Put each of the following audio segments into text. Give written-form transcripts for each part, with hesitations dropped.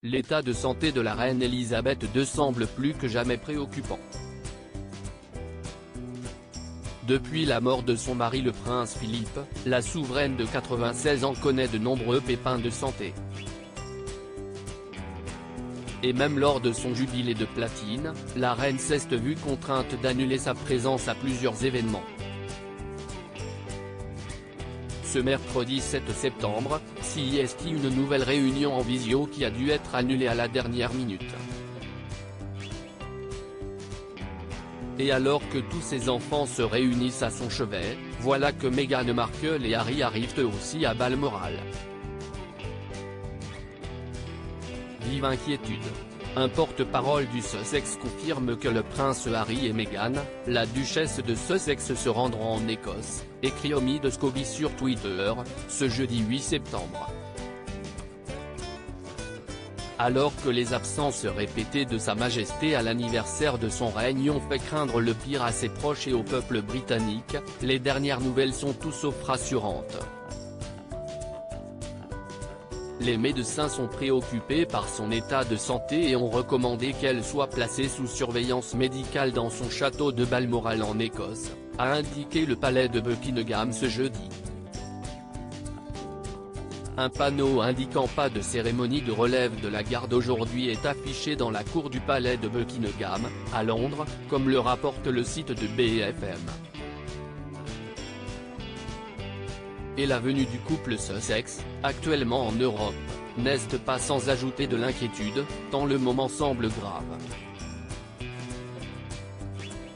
l'état de santé de la reine Elisabeth II semble plus que jamais préoccupant. Depuis la mort de son mari le prince Philippe, la souveraine de 96 ans connaît de nombreux pépins de santé. Et même lors de son jubilé de platine, la reine s'est vue contrainte d'annuler sa présence à plusieurs événements. Ce mercredi 7 septembre, CIST une nouvelle réunion en visio qui a dû être annulée à la dernière minute. Et alors que tous ses enfants se réunissent à son chevet, voilà que Meghan Markle et Harry arrivent eux aussi à Balmoral. Vive inquiétude. Un porte-parole du Sussex confirme que le prince Harry et Meghan, la duchesse de Sussex se rendront en Écosse, écrit Omi de Scobie sur Twitter, ce jeudi 8 septembre. Alors que les absences répétées de Sa Majesté à l'anniversaire de son règne ont fait craindre le pire à ses proches et au peuple britannique, les dernières nouvelles sont tout sauf rassurantes. Les médecins sont préoccupés par son état de santé et ont recommandé qu'elle soit placée sous surveillance médicale dans son château de Balmoral en Écosse, a indiqué le palais de Buckingham ce jeudi. Un panneau indiquant pas de cérémonie de relève de la garde aujourd'hui est affiché dans la cour du palais de Buckingham, à Londres, comme le rapporte le site de BFM. Et la venue du couple Sussex, actuellement en Europe, n'est pas sans ajouter de l'inquiétude, tant le moment semble grave.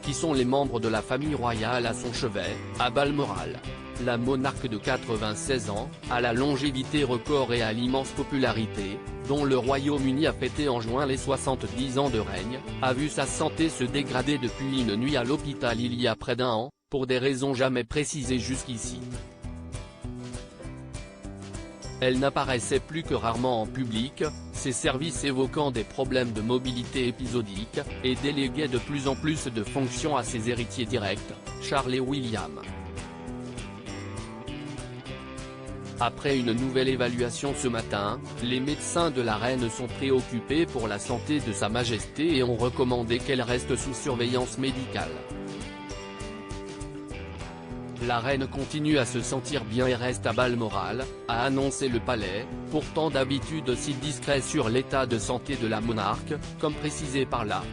Qui sont les membres de la famille royale à son chevet, à Balmoral? La monarque de 96 ans, à la longévité record et à l'immense popularité, dont le Royaume-Uni a fêté en juin les 70 ans de règne, a vu sa santé se dégrader depuis une nuit à l'hôpital il y a près d'un an, pour des raisons jamais précisées jusqu'ici. Elle n'apparaissait plus que rarement en public, ses services évoquant des problèmes de mobilité épisodiques, et déléguaient de plus en plus de fonctions à ses héritiers directs, Charles et William. Après une nouvelle évaluation ce matin, les médecins de la reine sont préoccupés pour la santé de Sa Majesté et ont recommandé qu'elle reste sous surveillance médicale. La reine continue à se sentir bien et reste à Balmoral, a annoncé le palais, pourtant d'habitude aussi discret sur l'état de santé de la monarque, comme précisé par la